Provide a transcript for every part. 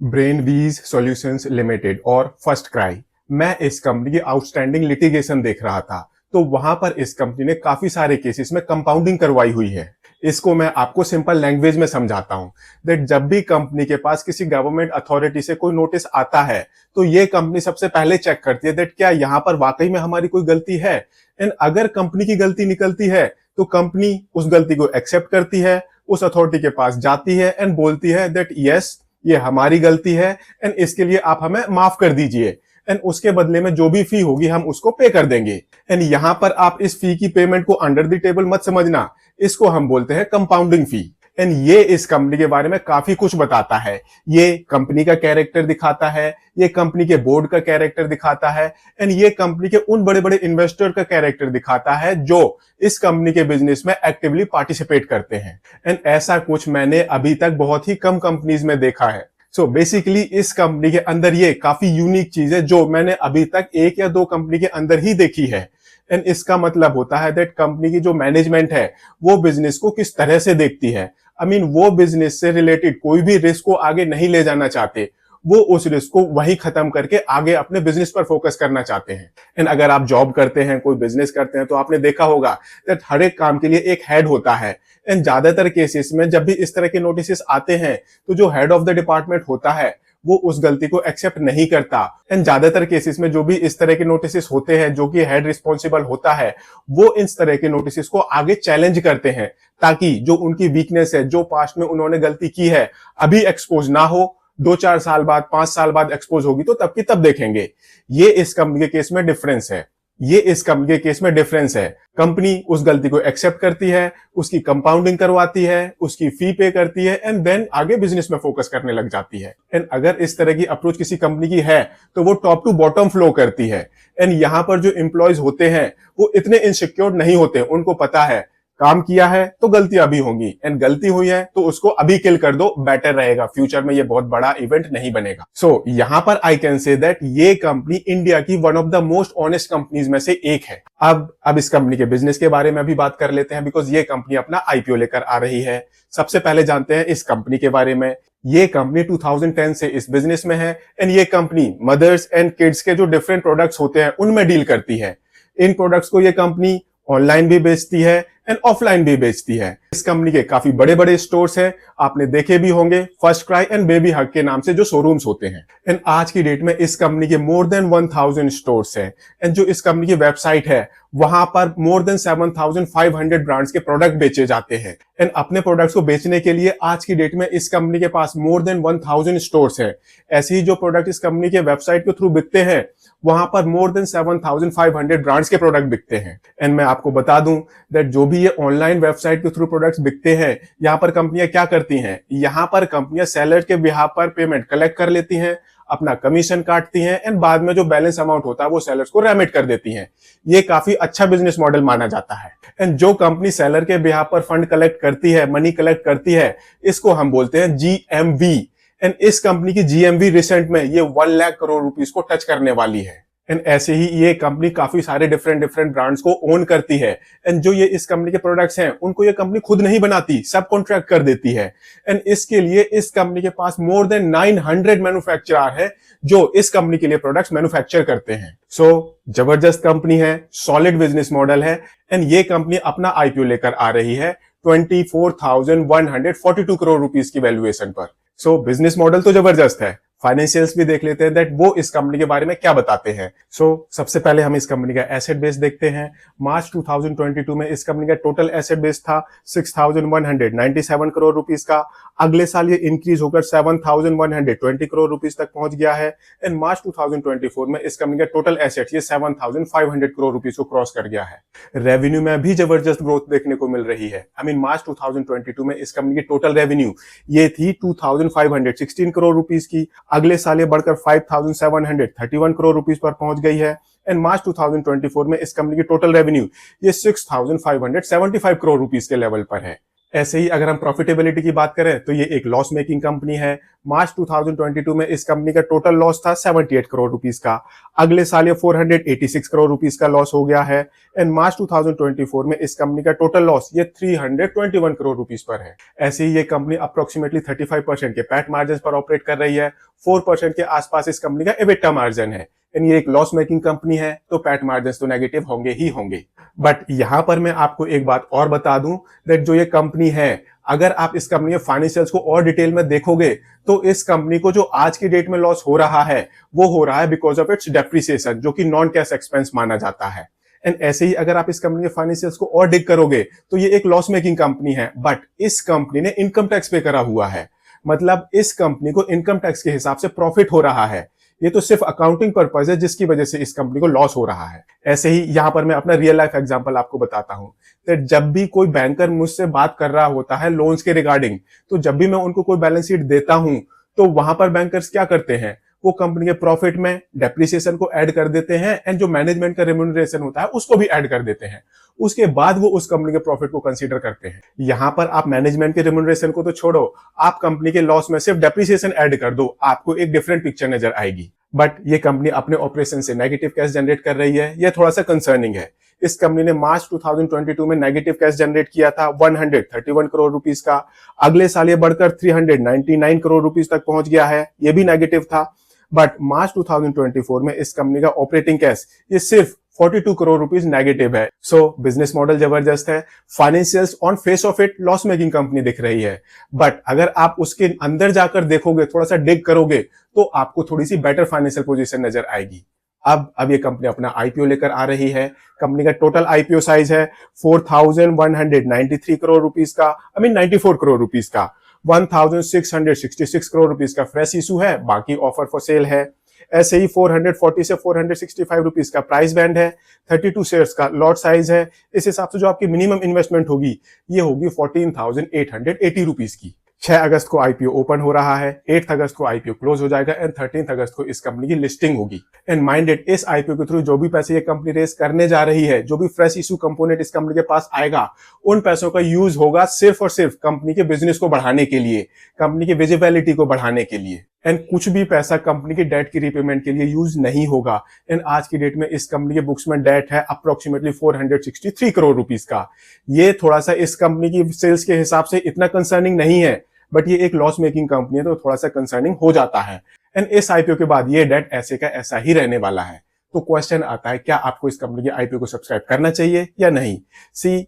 ब्रेनवीज solutions limited और first cry. मैं इस कंपनी की आउटस्टैंडिंग लिटिगेशन देख रहा था, तो वहां पर इस कंपनी ने काफी सारे केसेस में कंपाउंडिंग करवाई हुई है। इसको मैं आपको सिंपल लैंग्वेज में समझाता हूं। दैट जब भी कंपनी के पास किसी गवर्नमेंट अथॉरिटी से कोई नोटिस आता है, तो ये कंपनी सबसे पहले चेक करती है दैट क्या यहाँ पर वाकई में हमारी कोई गलती है। एंड अगर कंपनी की गलती निकलती है, तो कंपनी उस गलती को एक्सेप्ट करती है, उस अथॉरिटी के पास जाती है एंड बोलती है दैट यस, ये हमारी गलती है एंड इसके लिए आप हमें माफ कर दीजिए, एंड उसके बदले में जो भी फी होगी हम उसको पे कर देंगे। एंड यहां पर आप इस फी की पेमेंट को अंडर द टेबल मत समझना, इसको हम बोलते हैं कंपाउंडिंग फी। एंड ये इस कंपनी के बारे में काफी कुछ बताता है। ये कंपनी का कैरेक्टर दिखाता है, ये कंपनी के बोर्ड का कैरेक्टर दिखाता है, एंड ये कंपनी के उन बड़े बड़े इन्वेस्टर का कैरेक्टर दिखाता है जो इस कंपनी के बिजनेस में एक्टिवली पार्टिसिपेट करते हैं। एंड ऐसा कुछ मैंने अभी तक बहुत ही कम कंपनीज में देखा है। सो बेसिकली इस कंपनी के अंदर ये काफी यूनिक चीज है जो मैंने अभी तक एक या दो कंपनी के अंदर ही देखी है। एंड इसका मतलब होता है दैट कंपनी की जो मैनेजमेंट है वो बिजनेस को किस तरह से देखती है। आई मीन वो बिजनेस से रिलेटेड कोई भी रिस्क को आगे नहीं ले जाना चाहते, वो उस रिस्क को वहीं खत्म करके आगे अपने बिजनेस पर फोकस करना चाहते हैं। एंड अगर आप जॉब करते हैं, कोई बिजनेस करते हैं, तो आपने देखा होगा दैट हर एक काम के लिए एक हेड होता है। एंड ज्यादातर केसेस में जब भी इस तरह के नोटिस आते हैं, तो जो हेड ऑफ द डिपार्टमेंट होता है वो उस गलती को एक्सेप्ट नहीं करता। एंड ज्यादातर केसेस में जो भी इस तरह के नोटिस होते हैं, जो कि हेड रिस्पॉन्सिबल होता है, वो इस तरह के नोटिस को आगे चैलेंज करते हैं, ताकि जो उनकी वीकनेस है, जो पास्ट में उन्होंने गलती की है, अभी एक्सपोज ना हो। 2-4 साल बाद, 5 साल बाद एक्सपोज होगी तो तब की तब देखेंगे। ये इस कंपनी के केस में डिफरेंस है। ये इस कंपनी के केस में डिफरेंस है। कंपनी उस गलती को एक्सेप्ट करती है, उसकी कंपाउंडिंग करवाती है, उसकी फी पे करती है, एंड देन आगे बिजनेस में फोकस करने लग जाती है। एंड अगर इस तरह की अप्रोच किसी कंपनी की है, तो वो टॉप टू बॉटम फ्लो करती है। एंड यहां पर जो एम्प्लॉयज होते हैं वो इतने इनसिक्योर नहीं होते। उनको पता है काम किया है तो गलतियां भी होंगी, एंड गलती हुई है तो उसको अभी किल कर दो, बेटर रहेगा, फ्यूचर में ये बहुत बड़ा इवेंट नहीं बनेगा। सो यहां पर आई कैन से दैट ये कंपनी इंडिया की one of the most honest companies में से एक है। अब इस कंपनी के बिजनेस के बारे में भी बात कर लेते हैं, बिकॉज ये कंपनी अपना आईपीओ लेकर आ रही है। सबसे पहले जानते हैं इस कंपनी के बारे में। ये कंपनी 2010 से इस बिजनेस में है, एंड ये कंपनी मदर्स एंड किड्स के जो डिफरेंट प्रोडक्ट्स होते हैं उनमें डील करती है। इन प्रोडक्ट्स को ये कंपनी ऑनलाइन भी बेचती है एंड ऑफलाइन भी बेचती है। इस कंपनी के काफी बड़े बड़े स्टोर्स हैं, आपने देखे भी होंगे, फर्स्ट क्राई एंड बेबी हग के नाम से जो शोरूम्स होते हैं। एंड आज की डेट में इस कंपनी के मोर देन 1000 स्टोर्स हैं। एंड जो इस कंपनी की वेबसाइट है, वहां पर मोर देन 7500 ब्रांड्स के प्रोडक्ट बेचे जाते हैं। एंड अपने प्रोडक्ट्स को बेचने के लिए आज की डेट में इस कंपनी के पास मोर देन 1000 स्टोर्स है। ऐसे ही जो प्रोडक्ट इस कंपनी के वेबसाइट के थ्रू बिकते हैं, वहां पर मोर देन 7500 ब्रांड्स के प्रोडक्ट बिकते हैं। एंड मैं आपको बता दूं दैट जो भी ये ऑनलाइन वेबसाइट के थ्रू प्रोडक्ट्स बिकते हैं, यहां पर कंपनियां क्या करती हैं, यहां पर कंपनियां सेलर के बिहाफ पर पेमेंट कलेक्ट कर लेती हैं, अपना कमीशन काटती हैं, एंड बाद में जो बैलेंस अमाउंट होता है वो सेलर्स को रेमिट कर देती हैं। ये काफी अच्छा बिजनेस मॉडल माना जाता है। एंड जो कंपनी सेलर के बिहाफ पर फंड कलेक्ट करती है, मनी कलेक्ट करती है, इसको हम बोलते हैं जीएमवी। एंड इस कंपनी की जीएमवी रिसेंट में ये 1 लाख करोड़ रुपीस को टच करने वाली है। एंड ऐसे ही ये कंपनी काफी सारे डिफरेंट ब्रांड्स को ओन करती है। एंड जो ये इस कंपनी के प्रोडक्ट्स हैं, उनको ये कंपनी खुद नहीं बनाती, सब कॉन्ट्रैक्ट कर देती है। एंड इसके लिए इस कंपनी के पास मोर देन 900 मैन्युफैक्चरर है जो इस कंपनी के लिए प्रोडक्ट्स मैन्युफैक्चर करते हैं। सो जबरदस्त कंपनी है, सॉलिड बिजनेस मॉडल है, एंड ये कंपनी अपना आईपीओ लेकर आ रही है 24,142 करोड़ रुपीस की वैल्यूएशन पर। सो बिजनेस मॉडल तो जबरदस्त है। फाइनेंशियल्स भी देख लेते हैं दैट वो इस कंपनी के बारे में क्या बताते हैं। सबसे पहले हम इस कंपनी का एसेट बेस देखते हैं। मार्च 2022 में इस कंपनी का टोटल एसेट बेस था 6197 करोड़ रुपीस का। अगले साल ये इंक्रीज होकर 7120 करोड़ रुपीस तक पहुंच गया है। एंड मार्च 2024 में इस कंपनी का टोटल एसेट ये 7500 करोड़ रुपीस को क्रॉस कर गया है। रेवेन्यू में भी जबरदस्त ग्रोथ देखने को मिल रही है। आई मीन मार्च 2022 में इस कंपनी की टोटल रेवेन्यू ये थी 2516 करोड़ रुपीस की। अगले साल ये बढ़कर 5731 करोड़ रुपीस पर पहुंच गई है। एंड मार्च 2024 में इस कंपनी की टोटल रेवेन्यू ये 6575 करोड़ रुपीस के लेवल पर है। ऐसे ही अगर हम प्रॉफिटेबिलिटी की बात करें तो ये एक लॉस मेकिंग कंपनी है। मार्च 2022 में इस कंपनी का टोटल लॉस था 78 करोड़ रुपीस का। अगले साल ये 486 करोड़ रुपीस का लॉस हो गया है। एंड मार्च 2024 में इस कंपनी का टोटल लॉस ये 321 करोड़ रुपीस पर है। ऐसे ही ये कंपनी अप्रोक्सीमेटली 35% के पैट मार्जिन पर ऑपरेट कर रही है। 4% के आसपास इस कंपनी का एबिटा मार्जिन है। ये एक लॉस मेकिंग कंपनी है तो पैट मार्जिन तो नेगेटिव होंगे ही होंगे। बट यहां पर मैं आपको एक बात और बता दूं दैट जो ये कंपनी है, अगर आप इस कंपनी के फाइनेंशियल्स को और डिटेल में देखोगे तो इस कंपनी को जो आज की डेट में लॉस हो रहा है वो हो रहा है बिकॉज ऑफ इट्स डेप्रिसिएशन, जो कि नॉन कैश एक्सपेंस माना जाता है। एंड ऐसे ही अगर आप इस कंपनी के फाइनेंशियल्स को और डिग करोगे तो ये एक लॉस मेकिंग कंपनी है, बट इस कंपनी ने इनकम टैक्स पे करा हुआ है। मतलब इस कंपनी को इनकम टैक्स के हिसाब से प्रॉफिट हो रहा है। ये तो सिर्फ अकाउंटिंग पर्पस है जिसकी वजह से इस कंपनी को लॉस हो रहा है। ऐसे ही यहां पर मैं अपना रियल लाइफ एग्जांपल आपको बताता हूं। तो जब भी कोई बैंकर मुझसे बात कर रहा होता है लोन्स के रिगार्डिंग, तो जब भी मैं उनको कोई बैलेंस शीट देता हूं तो वहां पर बैंकर्स क्या करते हैं, वो कंपनी के प्रॉफिट में डेप्रिसिएशन को ऐड कर देते हैं एंड जो मैनेजमेंट का रेम्यूनरेशन होता है उसको भी ऐड कर देते हैं। उसके बाद वो उस कंपनी के प्रॉफिट को कंसीडर करते हैं। यहां पर आप मैनेजमेंट के रेम्यूनरेशन को तो छोड़ो, आप कंपनी के लॉस में सिर्फ डेप्रिसिएशन ऐड कर दो, आपको एक डिफरेंट पिक्चर नजर आएगी। बट ये कंपनी अपने ऑपरेशन से नेगेटिव कैश जनरेट कर रही है, ये थोड़ा सा कंसर्निंग है। इस कंपनी ने मार्च 2022 में नेगेटिव कैश जनरेट किया था 131 करोड़ रुपीस का। अगले साल ये बढ़कर 399 करोड़ रुपीस तक पहुंच गया है, ये भी नेगेटिव था। बट मार्च 2024 में इस कंपनी का ऑपरेटिंग कैश ये सिर्फ 42 करोड़ रुपीस नेगेटिव है। सो बिजनेस मॉडल जबरदस्त है, financials on face of it loss making company दिख रही है, बट अगर आप उसके अंदर जाकर देखोगे, थोड़ा सा डिग करोगे तो आपको थोड़ी सी बेटर फाइनेंशियल पोजीशन नजर आएगी। अब ये कंपनी अपना आईपीओ लेकर आ रही है। कंपनी का टोटल आईपीओ साइज है 4193 करोड़ रुपीस का, 94 करोड़ रुपीस का। 1666 करोड़ रुपीस का फ्रेश इशू है, बाकी ऑफर फॉर सेल है। ऐसे ही 440 से 465 रुपीस का प्राइस बैंड है। 32 शेयर्स का लॉट साइज है। इस हिसाब से जो आपकी मिनिमम इन्वेस्टमेंट होगी ये होगी 14,880 रुपीस की। 6 अगस्त को आईपीओ ओपन हो रहा है, 8 अगस्त को आईपीओ क्लोज हो जाएगा एंड 13 अगस्त को इस कंपनी की लिस्टिंग होगी। एंड माइंडेड, इस आईपीओ के थ्रू जो भी पैसे ये कंपनी रेस करने जा रही है, जो भी फ्रेश इशू कंपोनेंट इस कंपनी के पास आएगा, उन पैसों का यूज होगा सिर्फ और सिर्फ कंपनी के बिजनेस को बढ़ाने के लिए, कंपनी की विजिबिलिटी को बढ़ाने के लिए। एंड कुछ भी पैसा कंपनी की डेट की रीपेमेंट के लिए यूज नहीं होगा। एंड आज की डेट में इस कंपनी के बुक्स में डेट है अप्रोक्सीमेटली 463 करोड़ रुपीस का। ये थोड़ा सा इस कंपनी की सेल्स के हिसाब से इतना कंसर्निंग नहीं है, बट ये एक लॉस मेकिंग कंपनी है तो थोड़ा सा कंसर्निंग हो जाता है। एंड इस आईपीओ के बाद ये डेट ऐसे का ऐसा ही रहने वाला है। तो क्वेश्चन आता है, क्या आपको इस कंपनी के आईपीओ को सब्सक्राइब करना चाहिए या नहीं?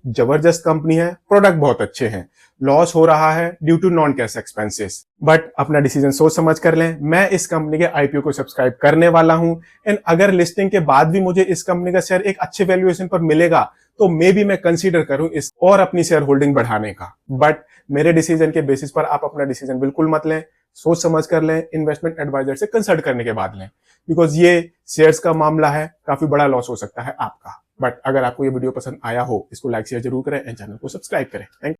जबरदस्त कंपनी है, प्रोडक्ट बहुत अच्छे हैं, लॉस हो रहा है due to non cash expenses, but अपना डिसीजन सोच समझ कर लें। मैं इस कंपनी के आईपीओ को सब्सक्राइब करने वाला हूं। एंड अगर लिस्टिंग के बाद भी मुझे इस कंपनी का शेयर एक अच्छे वैल्यूएशन पर मिलेगा तो मे बी मैं कंसीडर करूं इस और अपनी शेयर होल्डिंग बढ़ाने का। बट मेरे डिसीजन के बेसिस पर आप अपना डिसीजन बिल्कुल मत लें, सोच समझ कर लें, इन्वेस्टमेंट एडवाइजर से कंसल्ट करने के बाद लें, बिकॉज ये शेयर्स का मामला है, काफी बड़ा लॉस हो सकता है आपका। बट अगर आपको ये वीडियो पसंद आया हो, इसको लाइक शेयर जरूर करें एंड चैनल को सब्सक्राइब करें। थैंक